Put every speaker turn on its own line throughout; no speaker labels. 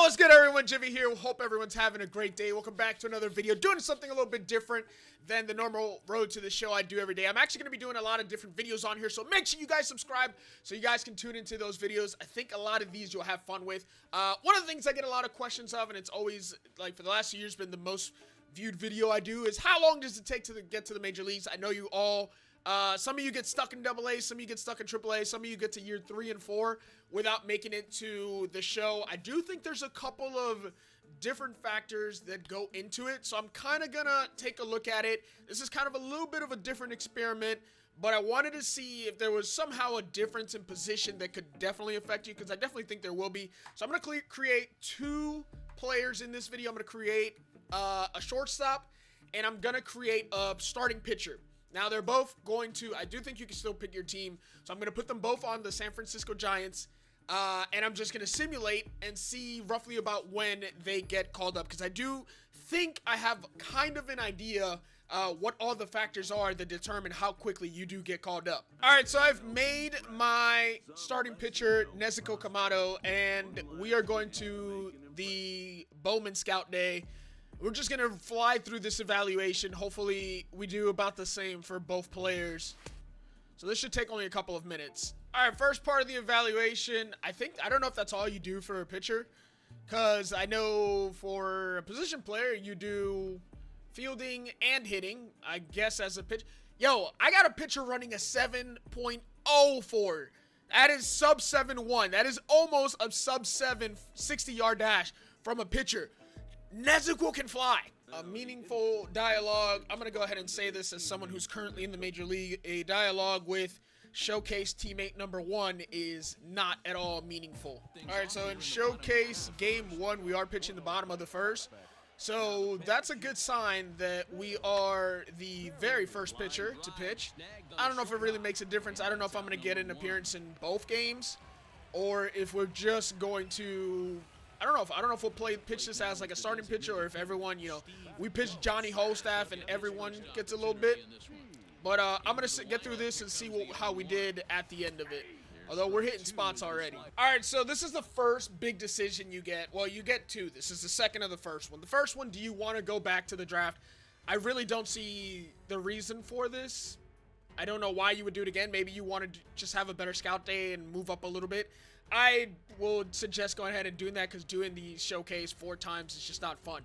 What's good, everyone? Gyvi here. Hope everyone's having a great day. Welcome back to another video, doing something a little bit different than the normal road to the show I do every day. I'm actually going to be doing a lot of different videos on here, so make sure you guys subscribe so you guys can tune into those videos. I think a lot of these you'll have fun with. One of the things I get a lot of questions of, and it's always, like, for the last few years been the most viewed video I do, is how long does it take to get to the major leagues? I know you all... some of you get stuck in AA, some of you get stuck in AAA, some of you get to year 3 and 4 without making it to the show. I do think there's a couple of different factors that go into it, so I'm kind of gonna take a look at it. This is kind of a little bit of a different experiment, but I wanted to see if there was somehow a difference in position that could definitely affect you, because I definitely think there will be. So I'm gonna create 2 players in this video. I'm gonna create a shortstop, and I'm gonna create a starting pitcher. Now, they're both going to, I do think you can still pick your team, so I'm going to put them both on the San Francisco Giants, and I'm just going to simulate and see roughly about when they get called up, because I do think I have kind of an idea what all the factors are that determine how quickly you do get called up. Alright, so I've made my starting pitcher, Nezuko Kamado, and we are going to the Bowman Scout Day. We're just going to fly through this evaluation. Hopefully, we do about the same for both players. So this should take only a couple of minutes. All right, first part of the evaluation. I don't know if that's all you do for a pitcher, because I know for a position player, you do fielding and hitting, I guess, as a pitch. Yo, I got a pitcher running a 7.04. That is sub 7.1. That is almost a sub 7 60-yard dash from a pitcher. Nezuko can fly. A meaningful dialogue. I'm going to go ahead and say this as someone who's currently in the major league. A dialogue with Showcase teammate number 1 is not at all meaningful. All right, so in Showcase game 1, we are pitching the bottom of the first. So that's a good sign that we are the very first pitcher to pitch. I don't know if it really makes a difference. I don't know if I'm going to get an appearance in both games, or if we're just going to... I don't know if we'll pitch this as like a starting pitcher, or if everyone, we pitch Johnny Holstaff and everyone gets a little bit. But I'm going to get through this and see how we did at the end of it. Although we're hitting spots already. All right, so this is the first big decision you get. Well, you get 2. This is the second of the first one. The first one, do you want to go back to the draft? I really don't see the reason for this. I don't know why you would do it again. Maybe you want to just have a better scout day and move up a little bit. I would suggest going ahead and doing that, because doing the showcase 4 times is just not fun.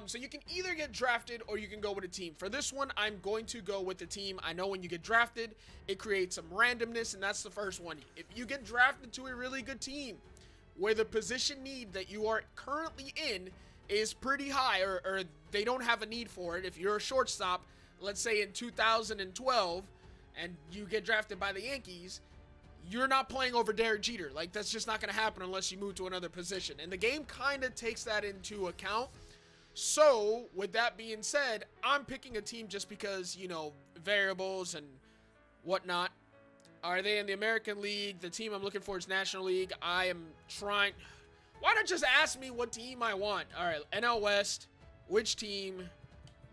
So you can either get drafted or you can go with a team. For this one, I'm going to go with the team. I know when you get drafted, it creates some randomness, and that's the first one. If you get drafted to a really good team where the position need that you are currently in is pretty high, or they don't have a need for it, if you're a shortstop, let's say in 2012, and you get drafted by the Yankees, you're not playing over Derek Jeter. Like, that's just not going to happen unless you move to another position. And the game kind of takes that into account. So, with that being said, I'm picking a team just because, variables and whatnot. Are they in the American League? The team I'm looking for is National League. I am trying... Why not just ask me what team I want? All right, NL West. Which team?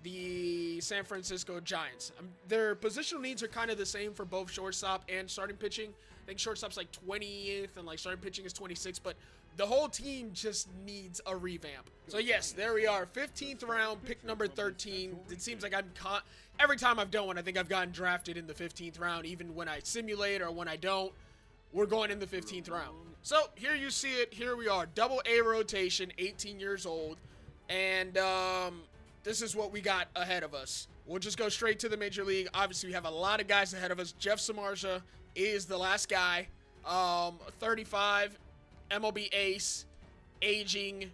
The San Francisco Giants. Their positional needs are kind of the same for both shortstop and starting pitching. I think shortstop's like 20th and like starting pitching is 26th, but the whole team just needs a revamp. So yes, there we are. 15th round, pick number 13. It seems like every time I've done one, I think I've gotten drafted in the 15th round, even when I simulate or when I don't. We're going in the 15th round. So here you see it. Here we are. Double-A rotation, 18 years old. And this is what we got ahead of us. We'll just go straight to the Major League. Obviously, we have a lot of guys ahead of us. Jeff Samardzija is the last guy. 35, MLB ace, aging.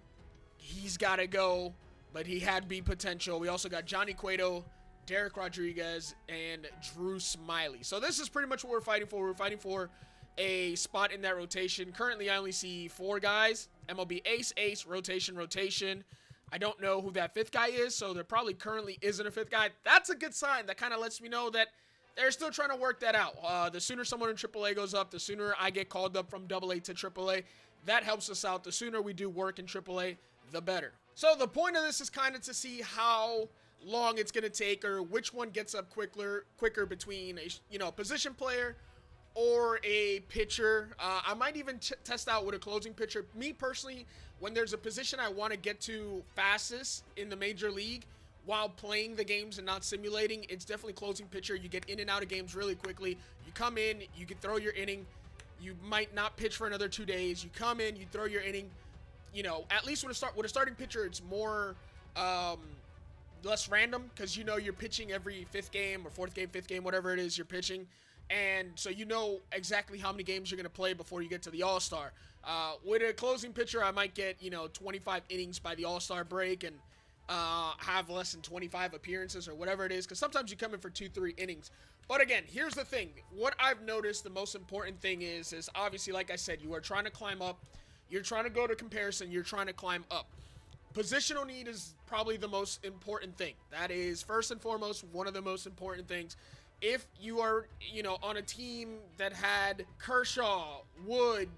He's got to go, but he had B potential. We also got Johnny Cueto, Derek Rodriguez, and Drew Smiley. So this is pretty much what we're fighting for. We're fighting for a spot in that rotation. Currently, I only see 4 guys. MLB ace, rotation. I don't know who that 5th guy is, so there probably currently isn't a 5th guy. That's a good sign. That kind of lets me know that they're still trying to work that out. The sooner someone in AAA goes up, the sooner I get called up from AA to AAA. That helps us out. The sooner we do work in AAA, the better. So the point of this is kind of to see how long it's going to take, or which one gets up quicker between a position player or a pitcher. I might even test out with a closing pitcher. Me personally, when there's a position I want to get to fastest in the major league while playing the games and not simulating, it's definitely closing pitcher. You get in and out of games really quickly. You come in, you can throw your inning. You might not pitch for another 2 days. You come in, you throw your inning. You know, at least with a starting pitcher, it's more less random, because you know you're pitching every 5th game or 4th game, 5th game, whatever it is you're pitching. And so you know exactly how many games you're going to play before you get to the All-Star. With a closing pitcher, I might get, 25 innings by the All-Star break and have less than 25 appearances or whatever it is, because sometimes you come in for 2-3 innings. But again, here's the thing. What I've noticed, the most important thing is obviously, like I said, you are trying to climb up. You're trying to go to comparison. You're trying to climb up. Positional need is probably the most important thing. That is, first and foremost, one of the most important things. If you are, on a team that had Kershaw, Wood,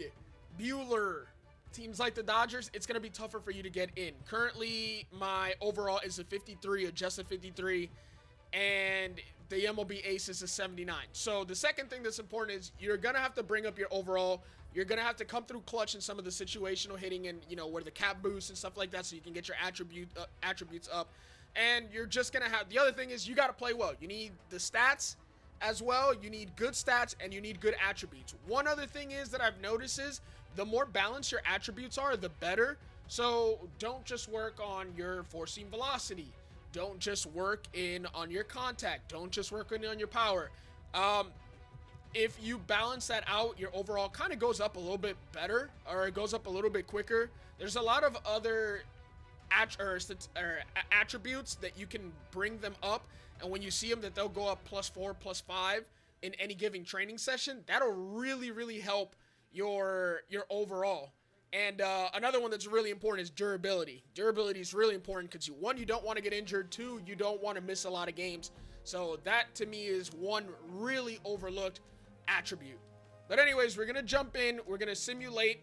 Buehler, teams like the Dodgers, it's going to be tougher for you to get in. Currently, my overall is a 53, adjusted 53, and the MLB ace is a 79. So the second thing that's important is you're going to have to bring up your overall. You're going to have to come through clutch in some of the situational hitting and, where the cap boosts and stuff like that, so you can get your attributes up. And you're just going to have, the other thing is you got to play well. You need the stats as well. You need good stats and you need good attributes. One other thing is that I've noticed is the more balanced your attributes are, the better. So don't just work on your four-seam velocity. Don't just work on your contact. Don't just work on your power. If you balance that out, your overall kind of goes up a little bit better, or it goes up a little bit quicker. There's a lot of other attributes that you can bring them up, and when you see them, that they'll go up +4, +5 in any given training session. That'll really, really help your overall. And another one that's really important is durability. Durability is really important because one, you don't want to get injured. 2, you don't want to miss a lot of games. So that to me is one really overlooked attribute. But anyways, we're gonna jump in. We're gonna simulate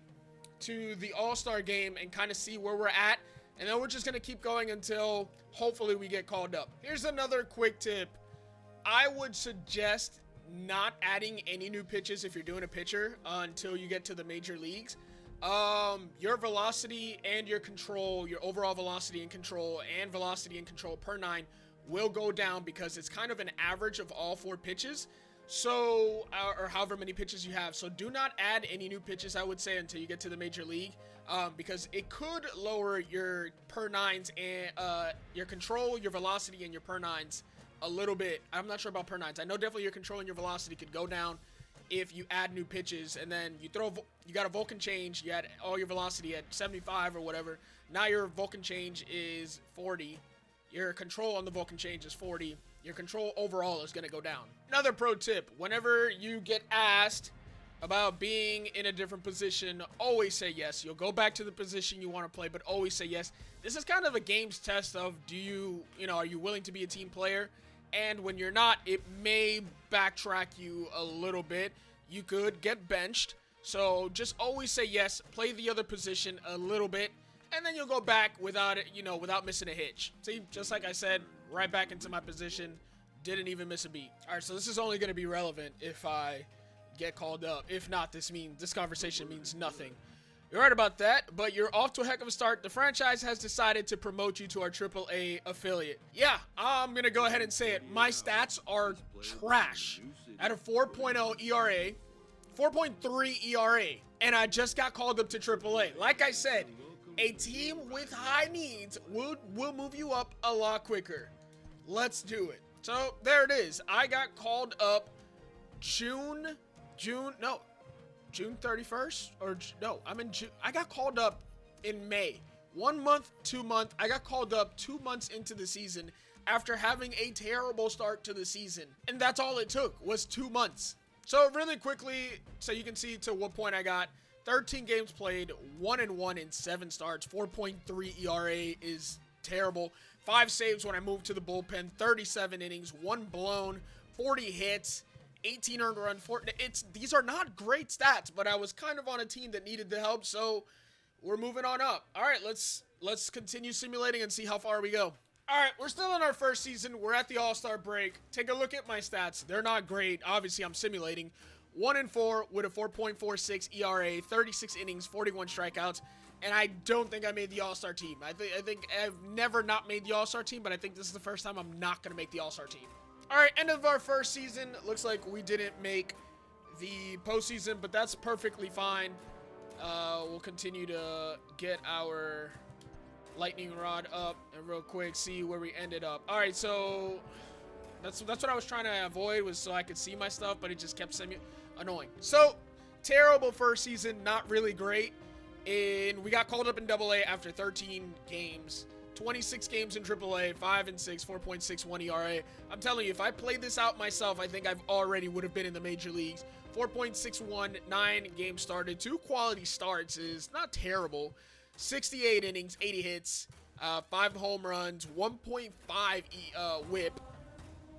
to the All-Star game and kind of see where we're at, and then we're just gonna keep going until hopefully we get called up. Here's another quick tip. I would suggest not adding any new pitches if you're doing a pitcher until you get to the major leagues. Your velocity and your control, your overall velocity and control per 9 will go down, because it's kind of an average of all 4 pitches. So, or however many pitches you have. So do not add any new pitches, I would say, until you get to the major league, because it could lower your per 9s and your control, your velocity, and your per 9s a little bit. I'm not sure about per 9s. I know definitely your control and your velocity could go down if you add new pitches, and then you got a Vulcan change. You had all your velocity at 75 or whatever. Now your Vulcan change is 40. Your control on the Vulcan change is 40. Your control overall is going to go down. Another pro tip, whenever you get asked about being in a different position, always say yes. You'll go back to the position you want to play, but always say yes. This is kind of a game's test of, are you willing to be a team player? And when you're not, it may backtrack you a little bit. You could get benched. So just always say yes, play the other position a little bit, and then you'll go back without missing a hitch. See, just like I said, right back into my position, didn't even miss a beat. All right, so this is only going to be relevant if I get called up. If not, this conversation means nothing. You're right about that, but you're off to a heck of a start. The franchise has decided to promote you to our AAA affiliate. Yeah, I'm going to go ahead and say it. My stats are trash. At a 4.0 ERA, 4.3 ERA, and I just got called up to AAA. Like I said, a team with high needs will move you up a lot quicker. Let's do it. So there it is. I got called up June 31st, or no, I'm in June. I got called up in May. 1 month, 2 months. I got called up 2 months into the season after having a terrible start to the season. And that's all it took, was 2 months. So really quickly, so you can see to what point I got. 13 games played, 1-1 in 7 starts. 4.3 ERA is terrible. 5 saves when I moved to the bullpen. 37 innings, 1 blown, 40 hits, 18 earned runs. These are not great stats, but I was kind of on a team that needed the help, so we're moving on up. All right, let's continue simulating and see how far we go. All right, we're still in our first season. We're at the All-Star break. Take a look at my stats. They're not great. Obviously, I'm simulating. 1-4 with a 4.46 ERA, 36 innings, 41 strikeouts. and I don't think I made the All-Star team. I think I've never not made the All-Star team, but I think this is the first time I'm not going to make the All-Star team. All right, end of our first season. Looks like we didn't make the postseason, but that's perfectly fine. We'll continue to get our lightning rod up and real quick see where we ended up. All right, so that's what I was trying to avoid, was so I could see my stuff, but it just kept annoying. So terrible first season, not really great. And we got called up in AA after 13 games, 26 games in AAA, 5-6, 4.61 ERA. I'm telling you, if I played this out myself, I think I've already would have been in the major leagues. 4.61, 9 games started, 2 quality starts is not terrible. 68 innings, 80 hits, 5 home runs, 1.5 whip,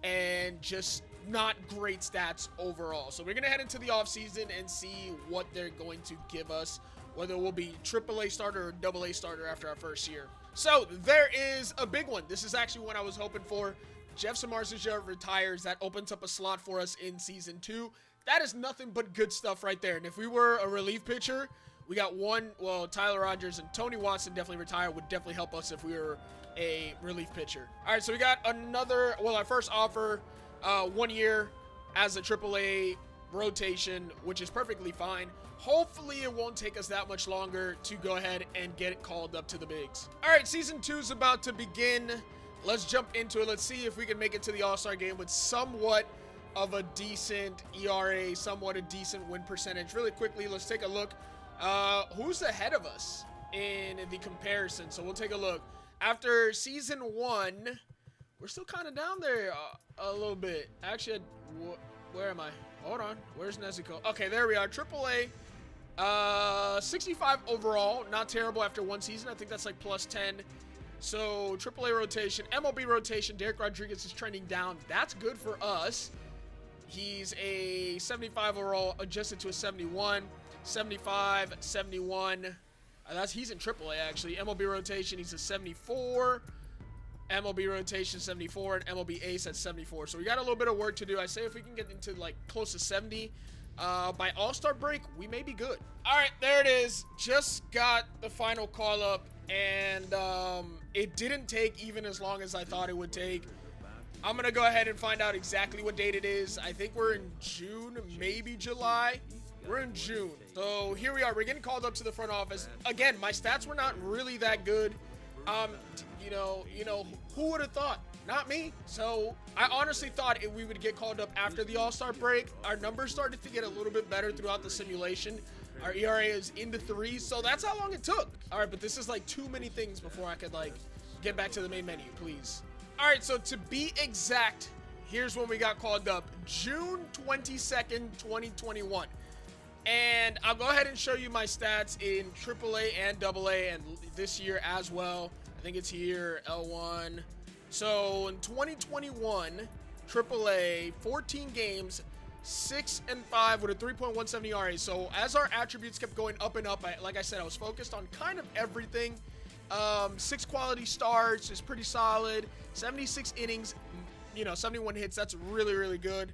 and just not great stats overall. So we're going to head into the offseason and see what they're going to give us, whether we'll be AAA starter or AA starter after our first year. So there is a big one. This is actually one I was hoping for. Jeff Samardzija retires. That opens up a slot for us in season 2. That is nothing but good stuff right there. And if we were a relief pitcher, we got Tyler Rogers and Tony Watson definitely retire. Would definitely help us if we were a relief pitcher. All right, so we got our first offer, 1 year as a AAA rotation, which is perfectly fine. Hopefully it won't take us that much longer to go ahead and get it called up to the bigs. All right, season 2 is about to begin. Let's jump into it. Let's see if we can make it to the All-Star game with somewhat of a decent ERA, somewhat a decent win percentage. Really quickly, let's take a look. Who's ahead of us in the comparison? So we'll take a look. After season 1, we're still kind of down there a little bit. Actually, where am I? Hold on. Where's Nezuko? Okay, there we are. AAA. 65 overall. Not terrible after 1 season. I think that's like plus 10. So AAA rotation. MLB rotation. Derek Rodriguez is trending down. That's good for us. He's a 75 overall, adjusted to a 71. 75, 71. He's in AAA actually. MLB rotation, he's a 74. MLB rotation 74 and MLB ace at 74. So we got a little bit of work to do. I say if we can get into like close to 70 by All-Star break, we may be good. All right, there it is. Just got the final call up, and it didn't take even as long as I thought it would take. I'm gonna go ahead and find out exactly what date it is. I think we're in June, maybe July. We're in June. So here we are. We're getting called up to the front office. Again, my stats were not really that good. You know, who would have thought? Not me. So I honestly thought we would get called up after the All-Star break. Our numbers started to get a little bit better throughout the simulation. Our ERA is in the 3s, so that's how long it took. All right, but this is like too many things before I could like get back to the main menu, please. All right, so to be exact, here's when we got called up. June 22nd, 2021. And I'll go ahead and show you my stats in AAA and AA and this year as well. I think it's here, L1. So in 2021, AAA, 14 games, 6-5 with a 3.17 ERA. So as our attributes kept going up and up, like I said, I was focused on kind of everything. 6 quality starts is pretty solid. 76 innings, 71 hits. That's really, really good.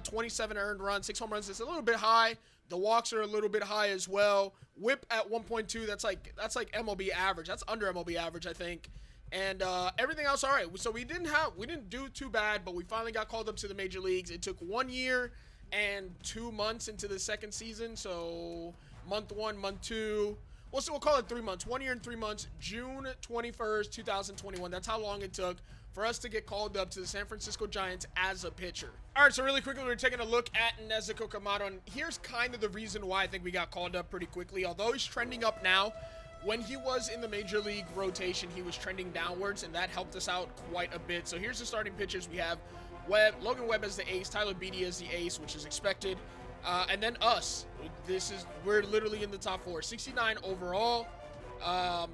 27 earned runs, 6 home runs. It's a little bit high. The walks are a little bit high as well. Whip at 1.2. That's like MLB average. That's under MLB average, I think. And everything else, all right. So we didn't do too bad, but we finally got called up to the major leagues. It took 1 year and 2 months into the second season. So month 1, month 2. We'll call it 3 months. 1 year and 3 months. June 21st, 2021. That's how long it took for us to get called up to the San Francisco Giants as a pitcher. All right, so really quickly, we're taking a look at Nezuko Kamado, and here's kind of the reason why I think we got called up pretty quickly. Although he's trending up now, when he was in the major league rotation, he was trending downwards, and that helped us out quite a bit. So here's the starting pitchers. We have Logan Webb as the ace, Tyler Beatty as the ace, which is expected, and then us. We're literally in the top 4. 69 overall,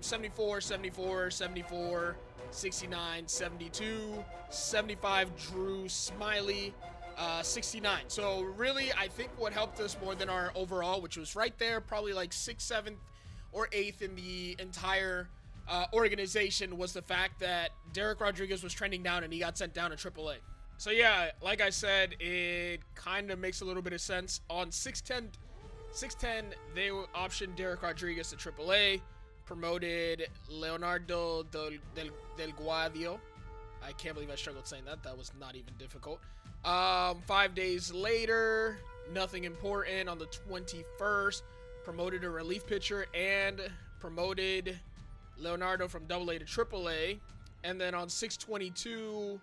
74, 74, 74, 69, 72, 75 Drew Smiley, 69. So really, I think what helped us more than our overall, which was right there, probably like 6th, 7th, or 8th in the entire organization, was the fact that Derek Rodriguez was trending down and he got sent down to AAA. So yeah, like I said, it kind of makes a little bit of sense. On 6/10 6-10, they optioned Derek Rodriguez to AAA, promoted Leonardo del Guadio. I can't believe I struggled saying that. That was not even difficult. 5 days later, nothing important. On the 21st, promoted a relief pitcher and promoted Leonardo from AA to AAA. And then on 6/22,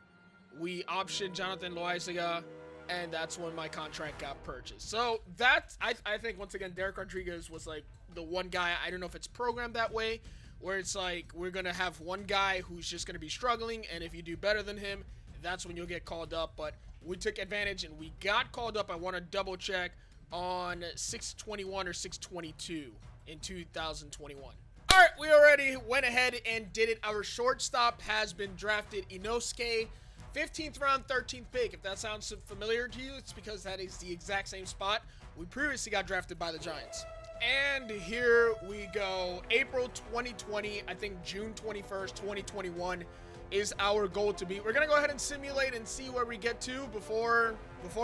we optioned Jonathan Loaizaga, and that's when my contract got purchased. So that's, I think, once again, Derek Rodriguez was like the one guy. I don't know if it's programmed that way, where it's like we're going to have one guy who's just going to be struggling, and if you do better than him, that's when you'll get called up. But we took advantage, and we got called up. I want to double check on 6/21 or 6/22 in 2021. All right, we already went ahead and did it. Our shortstop has been drafted, Inosuke, 15th round, 13th pick. If that sounds familiar to you, it's because that is the exact same spot we previously got drafted by the Giants. And here we go. April 2020, I think June 21st, 2021 is our goal to beat. We're going to go ahead and simulate and see where we get to before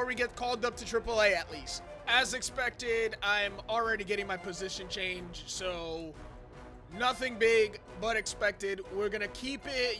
we get called up to AAA at least. As expected, I'm already getting my position change, so nothing big, but expected. We're going to keep it,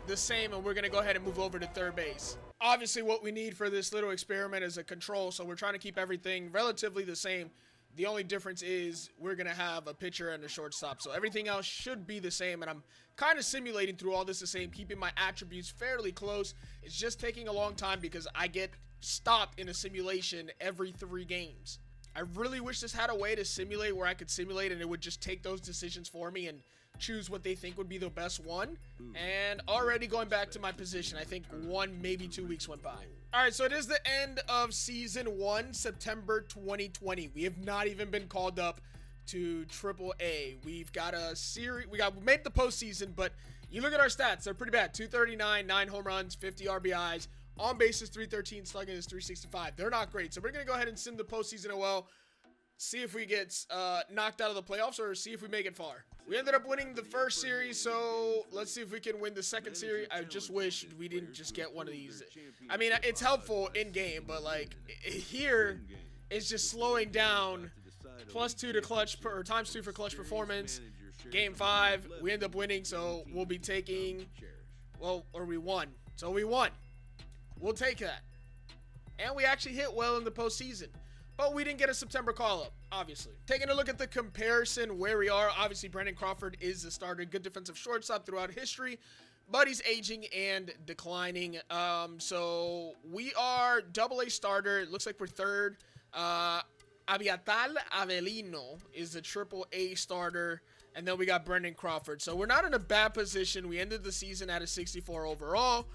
the same, and we're going to go ahead and move over to third base. Obviously, what we need for this little experiment is a control, so we're trying to keep everything relatively the same. The only difference is we're going to have a pitcher and a shortstop, so everything else should be the same, and I'm kind of simulating through all this the same, keeping my attributes fairly close. It's just taking a long time because I get stopped in a simulation every 3 games. I really wish this had a way to simulate where I could simulate and it would just take those decisions for me and choose what they think would be the best one. And already going back to my position, I think 1, maybe 2 weeks went by. All right, so it is the end of season 1, September 2020. We have not even been called up to AAA. We've got a series. We made the postseason, but you look at our stats; they're pretty bad. 239, 9 home runs, 50 RBIs. On base is 313, slugging is 365. They're not great. So we're going to go ahead and sim the postseason OL, see if we get knocked out of the playoffs or see if we make it far. We ended up winning the first series, so let's see if we can win the second series. I just wish we didn't just get one of these. I mean, it's helpful in-game, but like here, it's just slowing down. +2 to clutch, or ×2 for clutch performance. Game 5, we end up winning, so we'll be taking, we won. So we won. We'll take that. And we actually hit well in the postseason. But we didn't get a September call-up, obviously. Taking a look at the comparison where we are, obviously Brandon Crawford is the starter. Good defensive shortstop throughout history. But he's aging and declining. So we are AA starter. It looks like we're third. Abiatal Avelino is the AAA starter. And then we got Brandon Crawford. So we're not in a bad position. We ended the season at a 64 overall.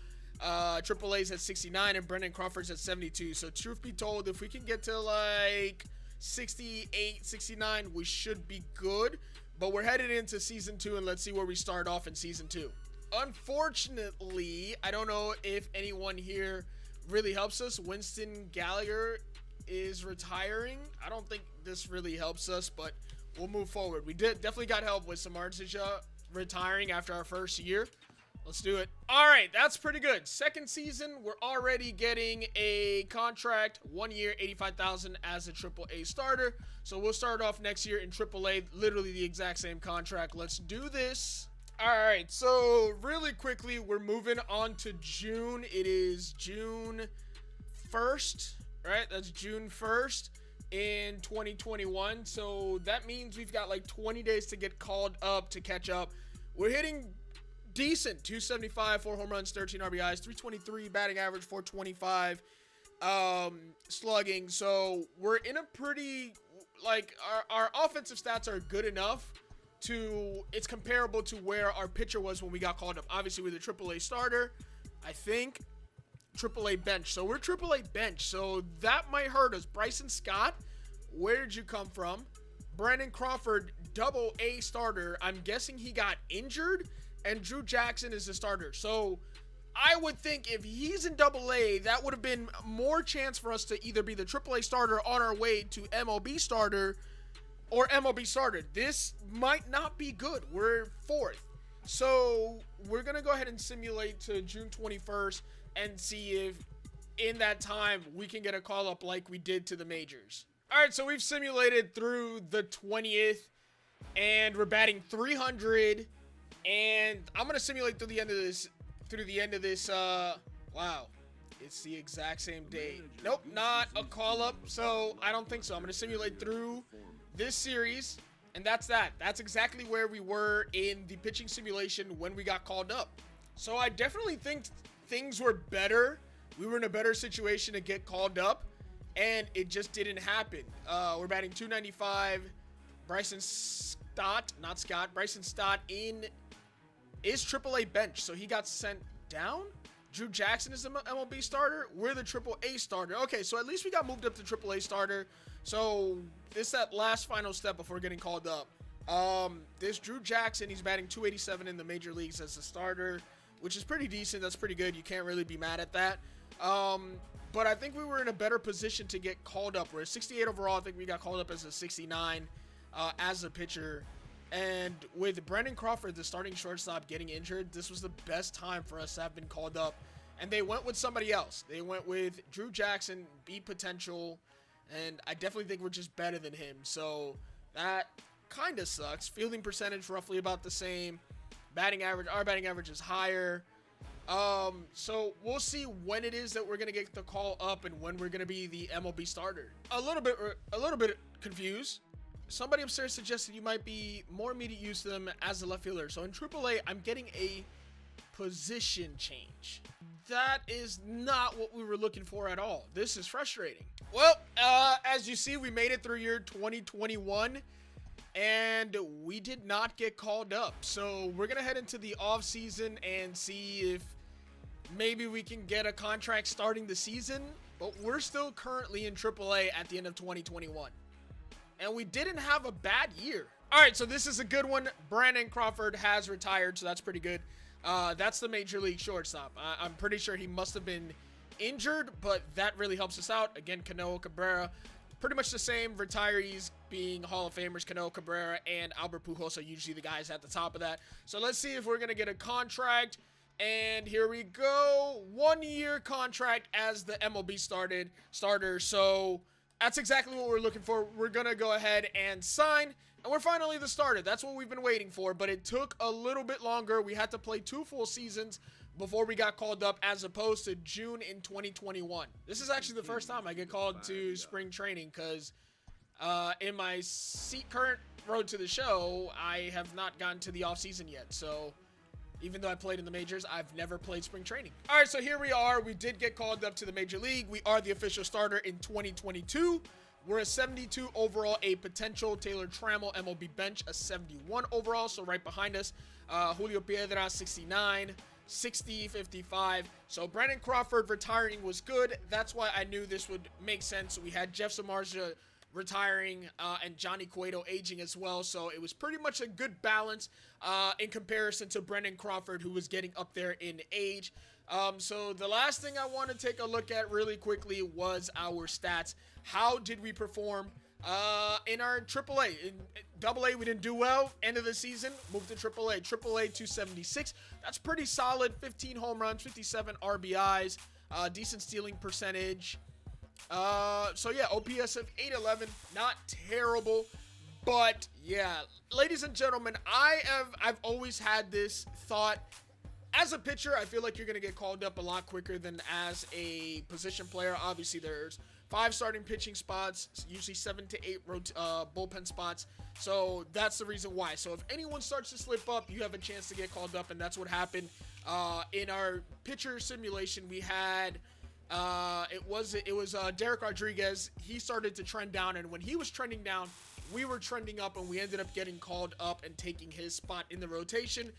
AAA's at 69 and Brendan Crawford's at 72. So truth be told, if we can get to like 68, 69, we should be good. But we're headed into season 2 and let's see where we start off in season 2. Unfortunately, I don't know if anyone here really helps us. Winston Gallagher is retiring. I don't think this really helps us, but we'll move forward. We definitely got help with Samardzija retiring after our first year. Let's do it. All right, that's pretty good. Second season, we're already getting a contract, 1 year, $85,000 as a AAA starter. So we'll start off next year in AAA, literally the exact same contract. Let's do this. All right, so really quickly, we're moving on to June. It is June 1st, right? That's June 1st in 2021. So that means we've got like 20 days to get called up to catch up. We're hitting decent, 275, 4 home runs, 13 RBIs, 323 batting average, 425 slugging. So we're in a pretty, like, our offensive stats are good enough to, it's comparable to where our pitcher was when we got called up. Obviously with a AAA starter, I think AAA bench. So we're AAA bench, so that might hurt us. Bryson Scott, where did you come from? Brandon Crawford, AA starter. I'm guessing he got injured. And Drew Jackson is the starter. So I would think if he's in AA, that would have been more chance for us to either be the AAA starter on our way to MLB starter or MLB starter. This might not be good. We're 4th. So we're going to go ahead and simulate to June 21st and see if in that time we can get a call up like we did to the majors. All right, so we've simulated through the 20th, and we're batting 300, and I'm gonna simulate through the end of this. Wow, it's the exact same date. Nope, not a call-up, so I don't think so. I'm gonna simulate through this series, and that's that. That's exactly where we were in the pitching simulation when we got called up. So I definitely think things were better. We were in a better situation to get called up, and it just didn't happen. We're batting 295. Bryson Stott is AAA bench, so he got sent down. Drew Jackson is the MLB starter. We're the AAA starter. Okay, so at least we got moved up to AAA starter. So this is that last final step before getting called up. This Drew Jackson, he's batting 287 in the major leagues as a starter, which is pretty decent. That's pretty good. You can't really be mad at that. But I think we were in a better position to get called up. We're at 68 overall. I think we got called up as a 69 as a pitcher. And with Brandon Crawford, the starting shortstop, getting injured, this was the best time for us to have been called up. And they went with somebody else. They went with Drew Jackson, beat potential, and I definitely think we're just better than him. So that kind of sucks. Fielding percentage roughly about the same. Batting average, our batting average is higher. So we'll see when it is that we're gonna get the call up and when we're gonna be the MLB starter. A little bit confused. Somebody upstairs suggested you might be more immediate use to them as a left fielder. So in AAA, I'm getting a position change. That is not what we were looking for at all. This is frustrating. Well, as you see, we made it through year 2021, and we did not get called up. So we're gonna head into the off season and see if maybe we can get a contract starting the season. But we're still currently in AAA at the end of 2021. And we didn't have a bad year. All right, so this is a good one. Brandon Crawford has retired, so that's pretty good. That's the major league shortstop. I'm pretty sure he must have been injured, but that really helps us out. Again, Cano Cabrera, pretty much the same. Retirees being Hall of Famers, Cano Cabrera and Albert Pujols are usually the guys at the top of that. So let's see if we're going to get a contract. And here we go. 1-year contract as the MLB starter. So that's exactly what we're looking for. We're going to go ahead and sign, and we're finally the starter. That's what we've been waiting for, but it took a little bit longer. We had to play 2 full seasons before we got called up, as opposed to June in 2021. This is actually the first time I get called to spring training, because in my current road to the show, I have not gotten to the offseason yet. So even though I played in the majors, I've never played spring training. All right, so here we are. We did get called up to the major league. We are the official starter in 2022. We're a 72 overall, a potential Taylor Trammell MLB bench, a 71 overall. So right behind us, Julio Piedra, 69, 60, 55. So Brandon Crawford retiring was good. That's why I knew this would make sense. We had Jeff Samardzija retiring and Johnny Cueto aging as well, so it was pretty much a good balance in comparison to Brandon Crawford, who was getting up there in age. So the last thing I want to take a look at really quickly was our stats. How did we perform in our AAA? In AA, we didn't do well. End of the season, moved to AAA. AAA 276. That's pretty solid. 15 home runs, 57 RBIs, decent stealing percentage. So yeah, OPS of 811, not terrible, but yeah, ladies and gentlemen, I've always had this thought. As a pitcher, I feel like you're going to get called up a lot quicker than as a position player. Obviously, there's 5 starting pitching spots, usually 7 to 8 bullpen spots. So that's the reason why. So if anyone starts to slip up, you have a chance to get called up, and that's what happened in our pitcher simulation. We had it was Derek Rodriguez. He started to trend down, and when he was trending down, we were trending up, and we ended up getting called up and taking his spot in the rotation.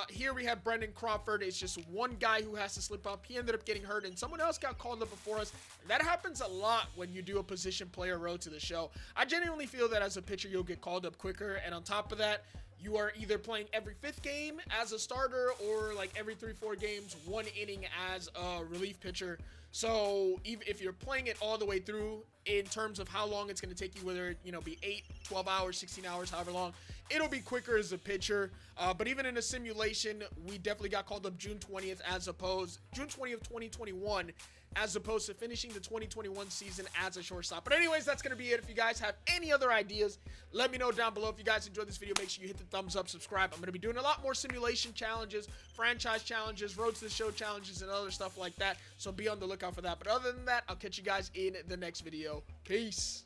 Here we have Brandon Crawford. It's just one guy who has to slip up. He ended up getting hurt, and someone else got called up before us. And that happens a lot when you do a position player road to the show. I genuinely feel that as a pitcher, you'll get called up quicker, and on top of that, you are either playing every 5th game as a starter or like every 3-4 games, 1 inning as a relief pitcher. So even if you're playing it all the way through in terms of how long it's going to take you, whether it be 8, 12 hours, 16 hours, however long, it'll be quicker as a pitcher. But even in a simulation, we definitely got called up June 20th as opposed June 20th, 2021 as opposed to finishing the 2021 season as a shortstop. But anyways, that's going to be it. If you guys have any other ideas, let me know down below. If you guys enjoyed this video, make sure you hit the thumbs up, subscribe. I'm going to be doing a lot more simulation challenges, franchise challenges, road to the show challenges, and other stuff like that. So be on the lookout for that. But other than that, I'll catch you guys in the next video. Peace.